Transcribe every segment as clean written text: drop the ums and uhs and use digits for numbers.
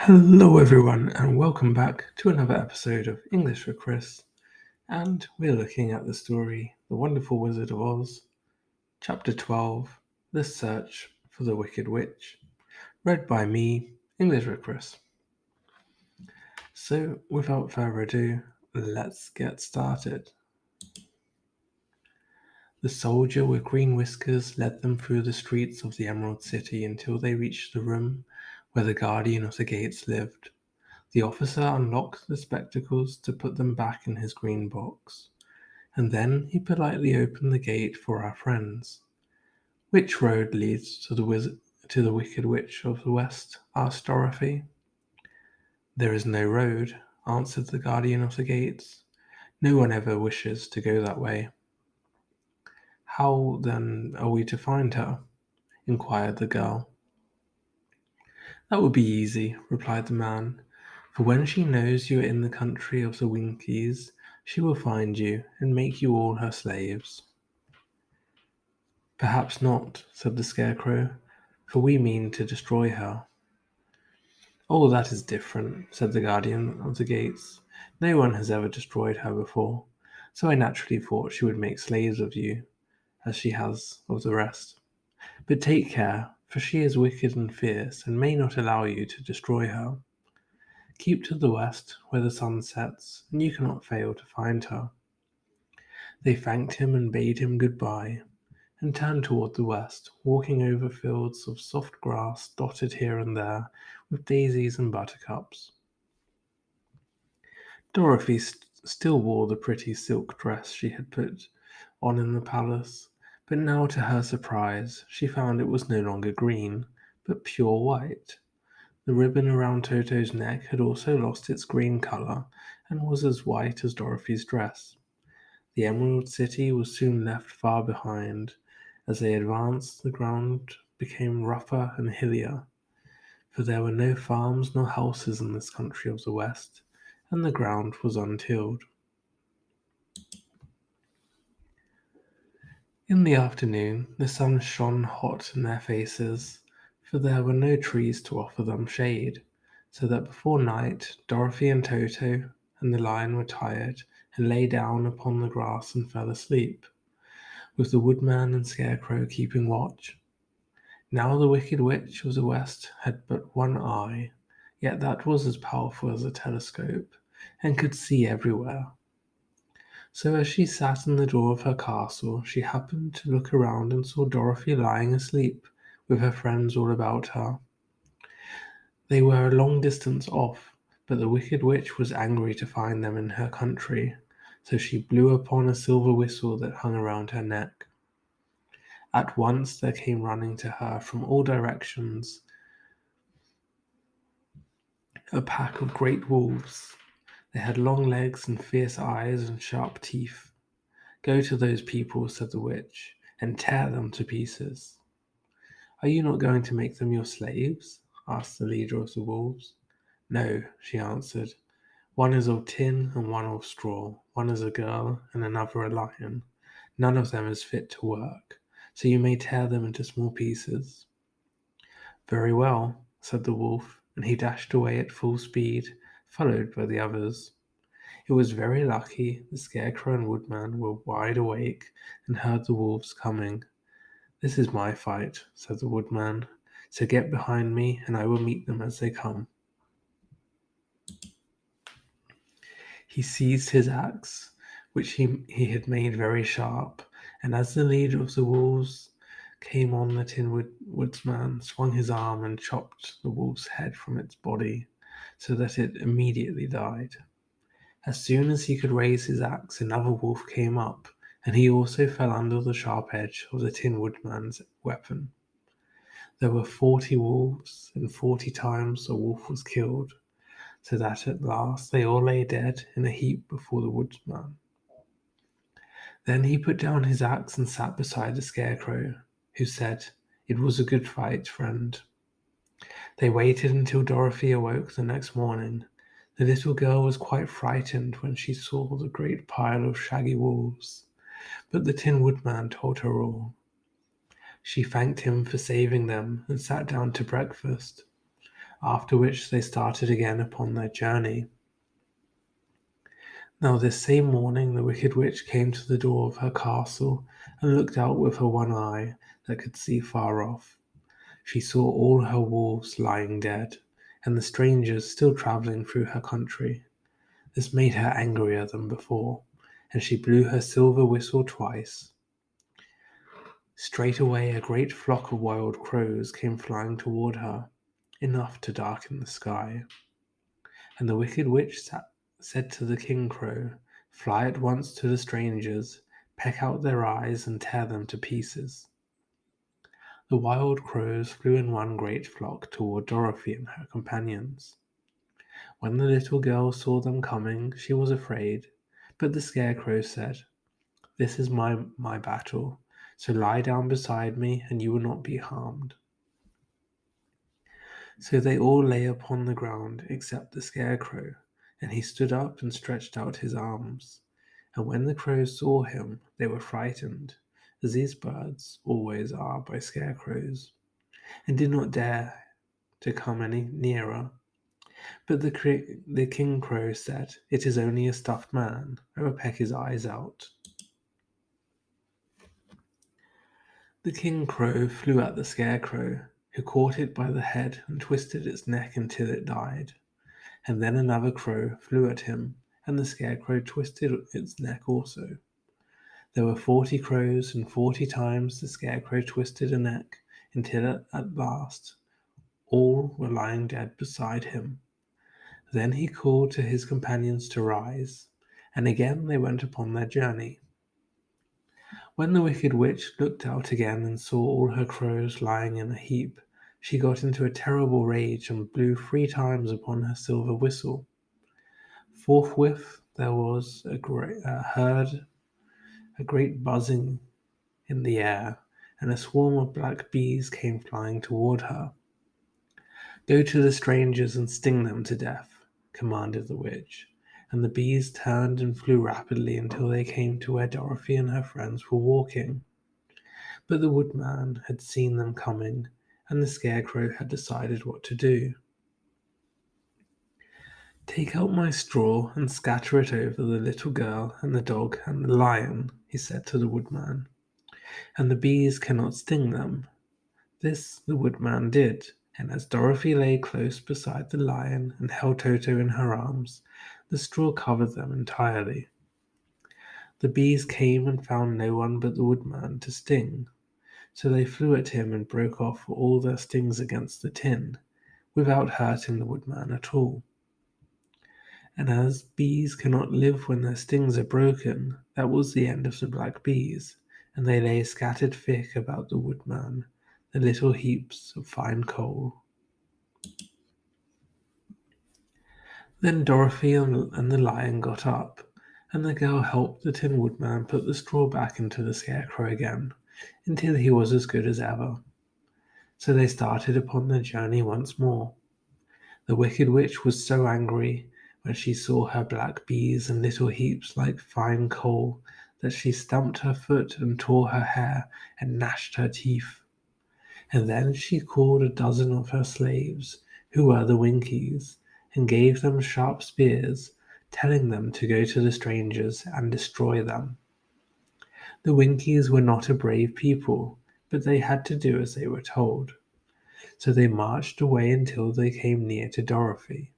Hello, everyone, and welcome back to another episode of English with Chris. And we're looking at the story The Wonderful Wizard of Oz, Chapter 12 The Search for the Wicked Witch, read by me, English with Chris. So, without further ado, let's get started. The soldier with green whiskers led them through the streets of the Emerald City until they reached the room where the guardian of the gates lived. The officer unlocked the spectacles to put them back in his green box, and then he politely opened the gate for our friends. "Which road leads to the Wicked Witch of the West?" asked Dorothy. "There is no road," answered the guardian of the gates. "No one ever wishes to go that way." "How, then, are we to find her?" inquired the girl. "That will be easy," replied the man, "for when she knows you are in the country of the Winkies, she will find you and make you all her slaves." "Perhaps not," said the Scarecrow, "for we mean to destroy her." "Oh, that is different," said the Guardian of the Gates. "No one has ever destroyed her before, so I naturally thought she would make slaves of you, as she has of the rest. But take care, for she is wicked and fierce, and may not allow you to destroy her. Keep to the west, where the sun sets, and you cannot fail to find her." They thanked him and bade him good-bye, and turned toward the west, walking over fields of soft grass dotted here and there with daisies and buttercups. Dorothy still wore the pretty silk dress she had put on in the palace, but now, to her surprise, she found it was no longer green, but pure white. The ribbon around Toto's neck had also lost its green color and was as white as Dorothy's dress. The Emerald City was soon left far behind. As they advanced, the ground became rougher and hillier, for there were no farms nor houses in this country of the West, and the ground was untilled. In the afternoon, the sun shone hot in their faces, for there were no trees to offer them shade, so that before night Dorothy and Toto and the lion were tired and lay down upon the grass and fell asleep, with the Woodman and Scarecrow keeping watch. Now the Wicked Witch of the West had but one eye, yet that was as powerful as a telescope, and could see everywhere. So as she sat in the door of her castle, she happened to look around and saw Dorothy lying asleep, with her friends all about her. They were a long distance off, but the Wicked Witch was angry to find them in her country, so she blew upon a silver whistle that hung around her neck. At once there came running to her from all directions a pack of great wolves. They had long legs and fierce eyes and sharp teeth. "Go to those people," said the witch, "and tear them to pieces." "Are you not going to make them your slaves?" asked the leader of the wolves. "No," she answered. "One is of tin and one of straw. One is a girl and another a lion. None of them is fit to work, so you may tear them into small pieces." "Very well," said the wolf, and he dashed away at full speed, followed by the others. It was very lucky the Scarecrow and Woodman were wide awake and heard the wolves coming. "This is my fight," said the Woodman, "so get behind me and I will meet them as they come." He seized his axe, which he had made very sharp, and as the leader of the wolves came on, the Woodsman swung his arm and chopped the wolf's head from its body, so that it immediately died. As soon as he could raise his axe, another wolf came up, and he also fell under the sharp edge of the Tin Woodman's weapon. There were 40 wolves, and 40 times a wolf was killed, so that at last they all lay dead in a heap before the Woodman. Then he put down his axe and sat beside the Scarecrow, who said, "It was a good fight, friend." They waited until Dorothy awoke the next morning. The little girl was quite frightened when she saw the great pile of shaggy wolves, but the Tin Woodman told her all. She thanked him for saving them and sat down to breakfast. after which they started again upon their journey. Now this same morning the wicked witch came to the door of her castle and looked out with her one eye that could see far off. She saw all her wolves lying dead, and the strangers still travelling through her country. This made her angrier than before, and she blew her silver whistle twice. Straightway a great flock of wild crows came flying toward her, enough to darken the sky. And the wicked witch said to the king crow, "Fly at once to the strangers, peck out their eyes and tear them to pieces." The wild crows flew in one great flock toward Dorothy and her companions. When the little girl saw them coming, she was afraid, but the scarecrow said, "This is my battle, so lie down beside me and you will not be harmed." So they all lay upon the ground except the scarecrow, and he stood up and stretched out his arms. And when the crows saw him, they were frightened, as these birds always are by scarecrows, and did not dare to come any nearer. But the king crow said, "It is only a stuffed man. I will peck his eyes out." The king crow flew at the scarecrow, who caught it by the head and twisted its neck until it died. And then another crow flew at him, and the scarecrow twisted its neck also. There were 40 crows, and 40 times the scarecrow twisted a neck, until at last all were lying dead beside him. Then he called to his companions to rise, and again they went upon their journey. When the wicked witch looked out again and saw all her crows lying in a heap, she got into a terrible rage and blew 3 times upon her silver whistle. Forthwith there was a great buzzing in the air, and a swarm of black bees came flying toward her. "Go to the strangers and sting them to death," commanded the witch, and the bees turned and flew rapidly until they came to where Dorothy and her friends were walking. But the woodman had seen them coming, and the scarecrow had decided what to do. "Take out my straw and scatter it over the little girl and the dog and the lion," he said to the woodman, "and the bees cannot sting them." This the woodman did, and as Dorothy lay close beside the lion and held Toto in her arms, the straw covered them entirely. The bees came and found no one but the woodman to sting, so they flew at him and broke off all their stings against the tin, without hurting the woodman at all. And as bees cannot live when their stings are broken, that was the end of the black bees, and they lay scattered thick about the woodman, the little heaps of fine coal. Then Dorothy and the lion got up, and the girl helped the Tin Woodman put the straw back into the scarecrow again, until he was as good as ever. So they started upon their journey once more. The wicked witch was so angry when she saw her black bees and little heaps like fine coal that she stamped her foot and tore her hair and gnashed her teeth. And then she called a dozen of her slaves, who were the Winkies, and gave them sharp spears, telling them to go to the strangers and destroy them. The Winkies were not a brave people, but they had to do as they were told. So they marched away until they came near to Dorothy.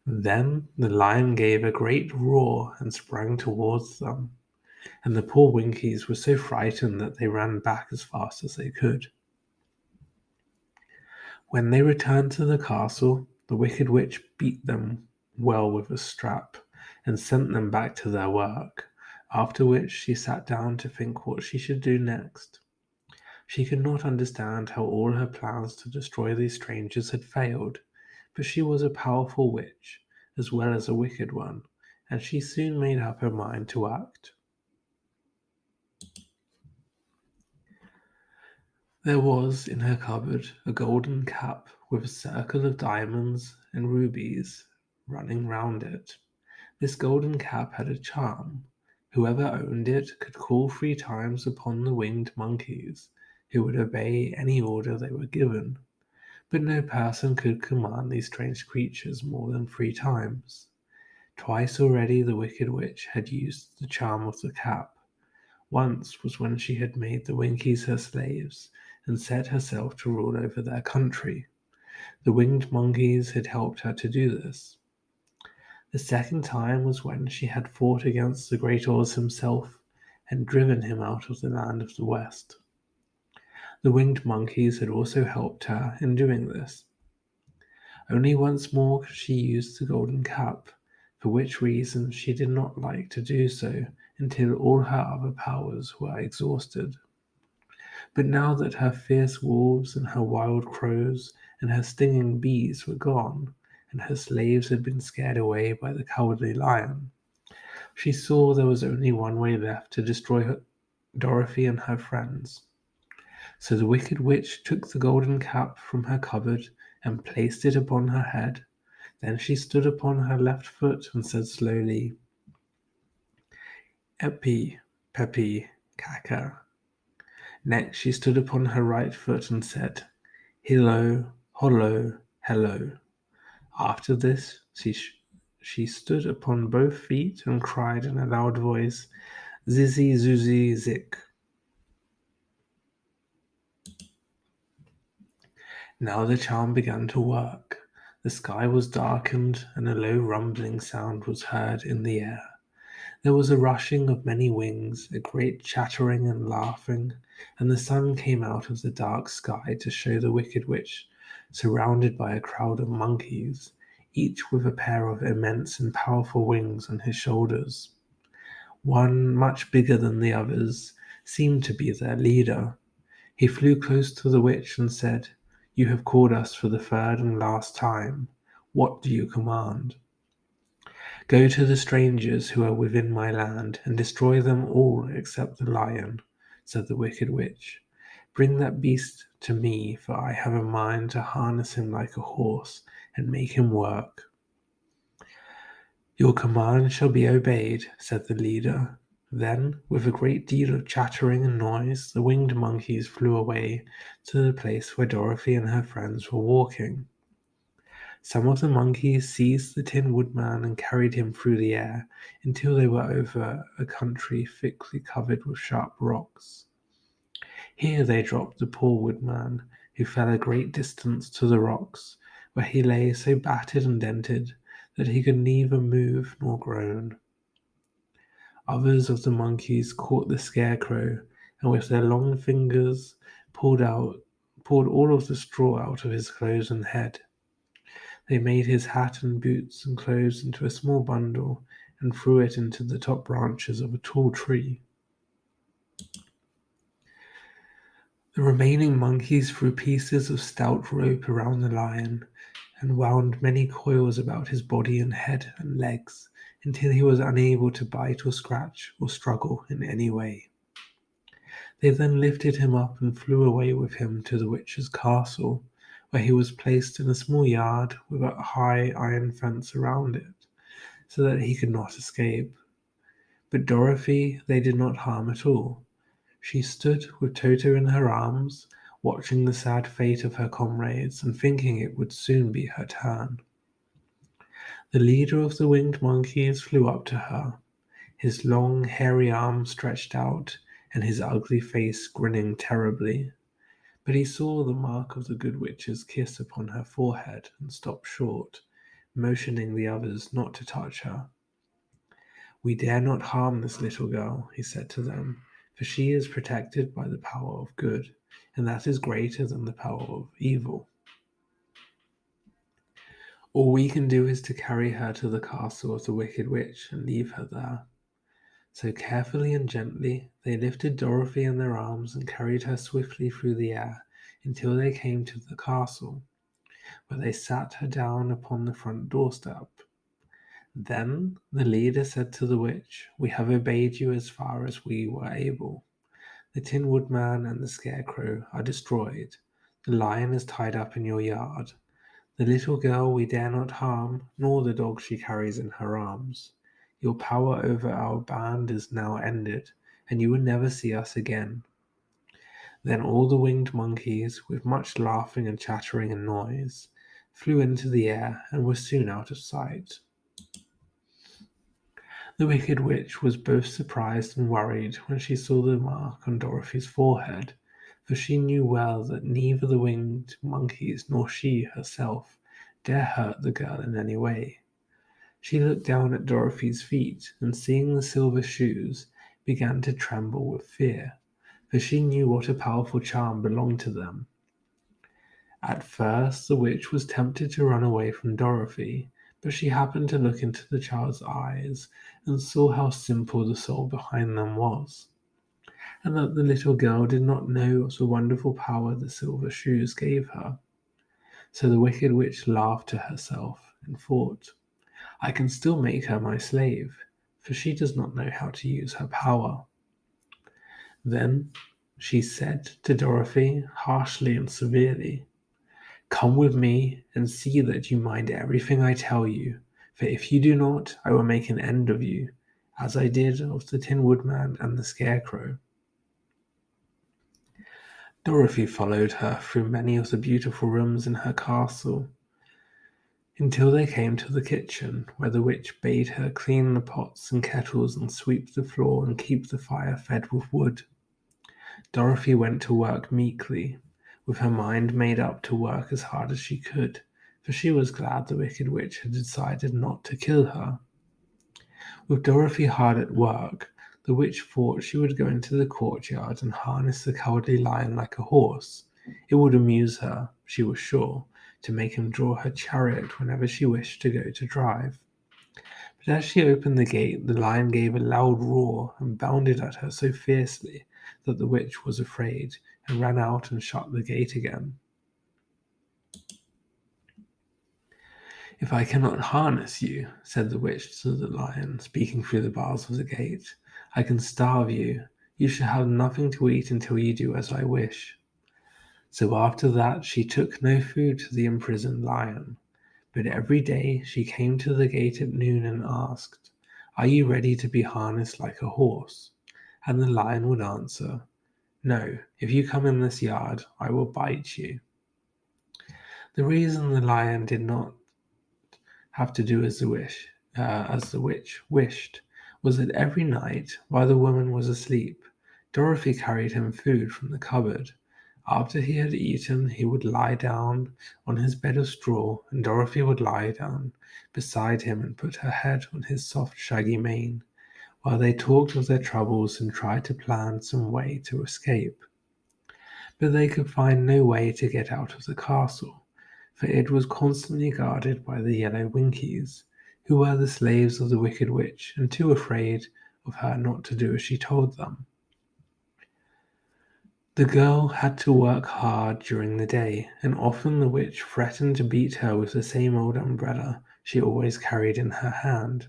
Then the lion gave a great roar and sprang towards them, and the poor Winkies were so frightened that they ran back as fast as they could. When they returned to the castle, the wicked witch beat them well with a strap and sent them back to their work, after which she sat down to think what she should do next. She could not understand how all her plans to destroy these strangers had failed, but she was a powerful witch, as well as a wicked one, and she soon made up her mind to act. There was in her cupboard a golden cap with a circle of diamonds and rubies running round it. This golden cap had a charm. Whoever owned it could call 3 times upon the winged monkeys, who would obey any order they were given. But no person could command these strange creatures more than 3 times. Twice already the wicked witch had used the charm of the cap. Once was when she had made the Winkies her slaves and set herself to rule over their country. The winged monkeys had helped her to do this. The second time was when she had fought against the great Oz himself and driven him out of the land of the West. The winged monkeys had also helped her in doing this. Only once more could she use the golden cap, for which reason she did not like to do so until all her other powers were exhausted. But now that her fierce wolves and her wild crows and her stinging bees were gone, and her slaves had been scared away by the cowardly lion, she saw there was only one way left to destroy Dorothy and her friends. So the wicked witch took the golden cap from her cupboard and placed it upon her head. Then she stood upon her left foot and said slowly, Epi, Pepi, Kaka. Next she stood upon her right foot and said, Hillo, hollo, hello. After this she stood upon both feet and cried in a loud voice, Zizzy, Zuzzy, Zik. Now the charm began to work. The sky was darkened, and a low rumbling sound was heard in the air. There was a rushing of many wings, a great chattering and laughing, and the sun came out of the dark sky to show the wicked witch surrounded by a crowd of monkeys, each with a pair of immense and powerful wings on his shoulders. One, much bigger than the others, seemed to be their leader. He flew close to the witch and said, You have called us for the third and last time. What do you command? Go to the strangers who are within my land and destroy them all except the lion, said the wicked witch. Bring that beast to me, for I have a mind to harness him like a horse and make him work. Your command shall be obeyed, said the leader. Then, with a great deal of chattering and noise, the winged monkeys flew away to the place where Dorothy and her friends were walking. Some of the monkeys seized the Tin Woodman and carried him through the air until they were over a country thickly covered with sharp rocks. Here they dropped the poor Woodman, who fell a great distance to the rocks, where he lay so battered and dented that he could neither move nor groan. Others of the monkeys caught the Scarecrow, and with their long fingers pulled all of the straw out of his clothes and head. They made his hat and boots and clothes into a small bundle and threw it into the top branches of a tall tree. The remaining monkeys threw pieces of stout rope around the lion and wound many coils about his body and head and legs until he was unable to bite or scratch or struggle in any way. They then lifted him up and flew away with him to the witch's castle, where he was placed in a small yard with a high iron fence around it, so that he could not escape. But Dorothy they did not harm at all. She stood with Toto in her arms, watching the sad fate of her comrades and thinking it would soon be her turn. The leader of the winged monkeys flew up to her, his long, hairy arms stretched out and his ugly face grinning terribly. But he saw the mark of the good witch's kiss upon her forehead and stopped short, motioning the others not to touch her. We dare not harm this little girl, he said to them, for she is protected by the power of good, and that is greater than the power of evil. All we can do is to carry her to the castle of the wicked witch and leave her there. So carefully and gently they lifted Dorothy in their arms and carried her swiftly through the air until they came to the castle, where they sat her down upon the front doorstep. Then the leader said to the witch, We have obeyed you as far as we were able. The Tin Woodman and the Scarecrow are destroyed. The lion is tied up in your yard. The little girl we dare not harm, nor the dog she carries in her arms. Your power over our band is now ended, and you will never see us again. Then all the winged monkeys, with much laughing and chattering and noise, flew into the air and were soon out of sight. The Wicked Witch was both surprised and worried when she saw the mark on Dorothy's forehead, for she knew well that neither the winged monkeys nor she herself dare hurt the girl in any way. She looked down at Dorothy's feet, and seeing the silver shoes, began to tremble with fear, for she knew what a powerful charm belonged to them. At first the witch was tempted to run away from Dorothy, but she happened to look into the child's eyes and saw how simple the soul behind them was, and that the little girl did not know of the wonderful power the silver shoes gave her. So the Wicked Witch laughed to herself and thought, I can still make her my slave, for she does not know how to use her power. Then she said to Dorothy, harshly and severely, Come with me and see that you mind everything I tell you, for if you do not, I will make an end of you, as I did of the Tin Woodman and the Scarecrow. Dorothy followed her through many of the beautiful rooms in her castle, until they came to the kitchen, where the witch bade her clean the pots and kettles and sweep the floor and keep the fire fed with wood. Dorothy went to work meekly, with her mind made up to work as hard as she could, for she was glad the Wicked Witch had decided not to kill her. With Dorothy hard at work, the witch thought she would go into the courtyard and harness the Cowardly Lion like a horse. It would amuse her, she was sure, to make him draw her chariot whenever she wished to go to drive. But as she opened the gate, the lion gave a loud roar and bounded at her so fiercely that the witch was afraid and ran out and shut the gate again. If I cannot harness you, said the witch to the lion, speaking through the bars of the gate, I can starve you. You shall have nothing to eat until you do as I wish. So after that she took no food to the imprisoned lion, but every day she came to the gate at noon and asked, Are you ready to be harnessed like a horse? And the lion would answer, No, if you come in this yard, I will bite you. The reason the lion did not have to do as the witch wished, was that every night, while the woman was asleep, Dorothy carried him food from the cupboard. After he had eaten, he would lie down on his bed of straw, and Dorothy would lie down beside him and put her head on his soft, shaggy mane, while they talked of their troubles and tried to plan some way to escape. But they could find no way to get out of the castle, for it was constantly guarded by the yellow Winkies, who were the slaves of the Wicked Witch and too afraid of her not to do as she told them. The girl had to work hard during the day, and often the witch threatened to beat her with the same old umbrella she always carried in her hand.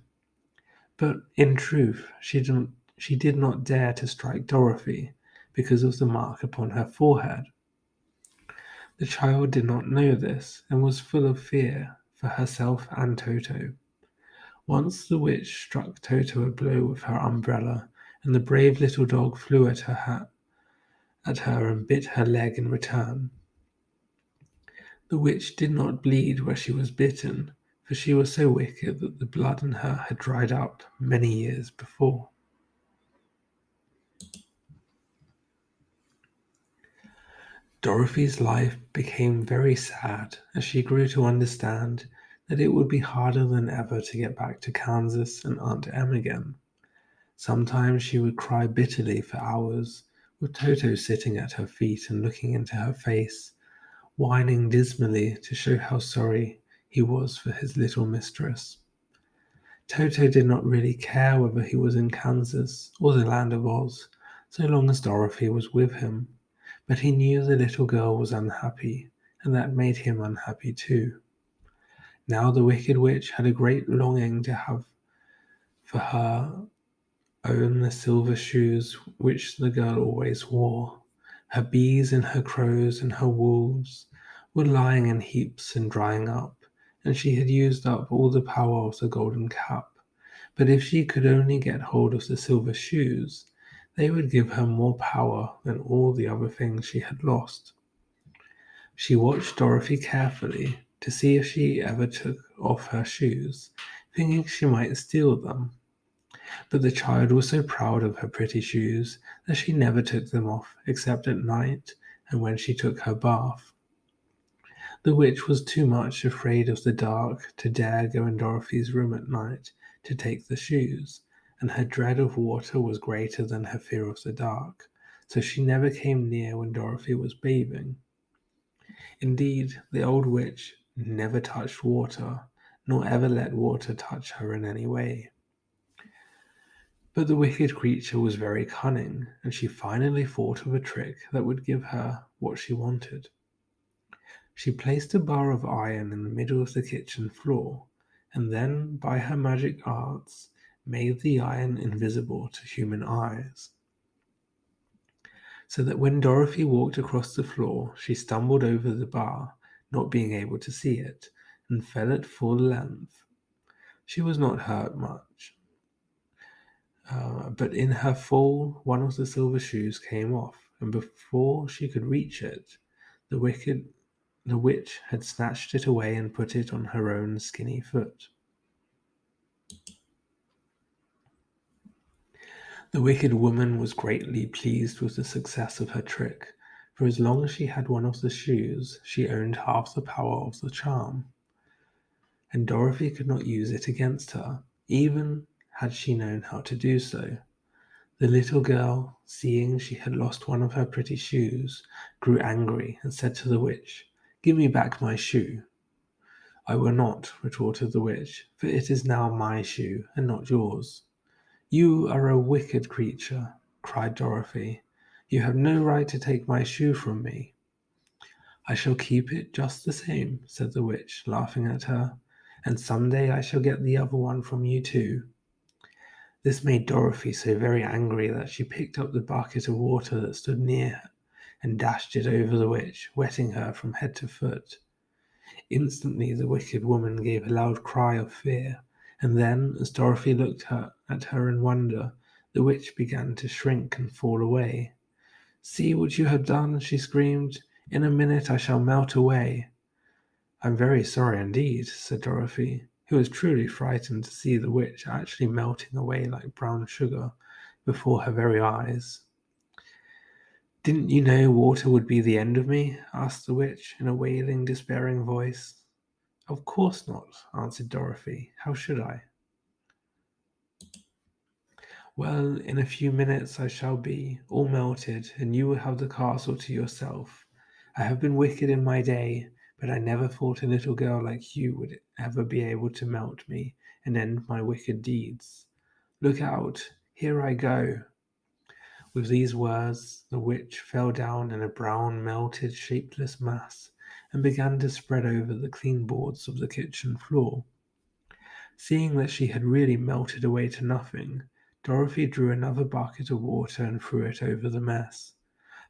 But in truth, she did not dare to strike Dorothy because of the mark upon her forehead. The child did not know this and was full of fear for herself and Toto. Once the witch struck Toto a blow with her umbrella, and the brave little dog flew at her and bit her leg in return. The witch did not bleed where she was bitten, for she was so wicked that the blood in her had dried up many years before. Dorothy's life became very sad as she grew to understand that it would be harder than ever to get back to Kansas and Aunt Em again. Sometimes she would cry bitterly for hours, with Toto sitting at her feet and looking into her face, whining dismally to show how sorry he was for his little mistress. Toto did not really care whether he was in Kansas or the Land of Oz, so long as Dorothy was with him. But he knew the little girl was unhappy, and that made him unhappy too. Now the Wicked Witch had a great longing to have for her own the silver shoes which the girl always wore. Her bees and her crows and her wolves were lying in heaps and drying up, and she had used up all the power of the golden cap. But if she could only get hold of the silver shoes, They would give her more power than all the other things she had lost. She watched Dorothy carefully to see if she ever took off her shoes, thinking she might steal them. But the child was so proud of her pretty shoes that she never took them off except at night and when she took her bath. The witch was too much afraid of the dark to dare go in Dorothy's room at night to take the shoes, and her dread of water was greater than her fear of the dark, so she never came near when Dorothy was bathing. Indeed, the old witch never touched water, nor ever let water touch her in any way. But the wicked creature was very cunning, and she finally thought of a trick that would give her what she wanted. She placed a bar of iron in the middle of the kitchen floor, and then, by her magic arts, made the iron invisible to human eyes, so that when Dorothy walked across the floor, she stumbled over the bar, not being able to see it, and fell at full length. She was not hurt much, but in her fall, one of the silver shoes came off, and before she could reach it, the witch had snatched it away and put it on her own skinny foot. The wicked woman was greatly pleased with the success of her trick, for as long as she had one of the shoes, she owned half the power of the charm, and Dorothy could not use it against her, even had she known how to do so. The little girl, seeing she had lost one of her pretty shoes, grew angry and said to the witch, "Give me back my shoe." "I will not," retorted the witch, "for it is now my shoe and not yours." "You are a wicked creature," cried Dorothy. "You have no right to take my shoe from me." "I shall keep it just the same," said the witch, laughing at her, "and some day I shall get the other one from you too." This made Dorothy so very angry that she picked up the bucket of water that stood near her and dashed it over the witch, wetting her from head to foot. Instantly the wicked woman gave a loud cry of fear, and then, as Dorothy looked at her in wonder, the witch began to shrink and fall away. "See what you have done," she screamed. "In a minute I shall melt away." "I'm very sorry indeed," said Dorothy, who was truly frightened to see the witch actually melting away like brown sugar before her very eyes. "Didn't you know water would be the end of me?" asked the witch in a wailing, despairing voice. "Of course not," answered Dorothy. "How should I?" "Well, in a few minutes I shall be all melted, and you will have the castle to yourself. I have been wicked in my day, but I never thought a little girl like you would ever be able to melt me and end my wicked deeds. Look out, here I go." With these words, the witch fell down in a brown, melted, shapeless mass and began to spread over the clean boards of the kitchen floor. Seeing that she had really melted away to nothing, Dorothy drew another bucket of water and threw it over the mess.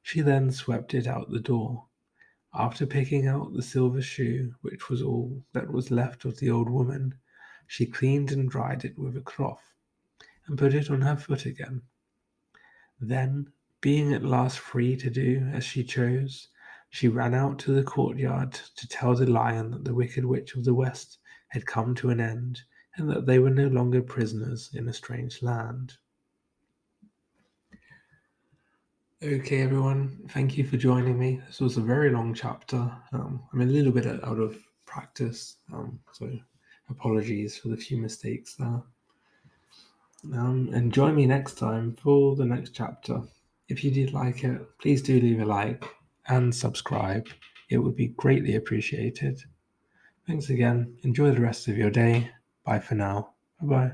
She then swept it out the door. After picking out the silver shoe, which was all that was left of the old woman, she cleaned and dried it with a cloth and put it on her foot again. Then, being at last free to do as she chose, she ran out to the courtyard to tell the lion that the Wicked Witch of the West had come to an end, and that they were no longer prisoners in a strange land. Okay, everyone, thank you for joining me. This was a very long chapter. I'm a little bit out of practice, so apologies for the few mistakes there. And join me next time for the next chapter. If you did like it, please do leave a like and subscribe. It would be greatly appreciated. Thanks again. Enjoy the rest of your day. Bye for now. Bye-bye.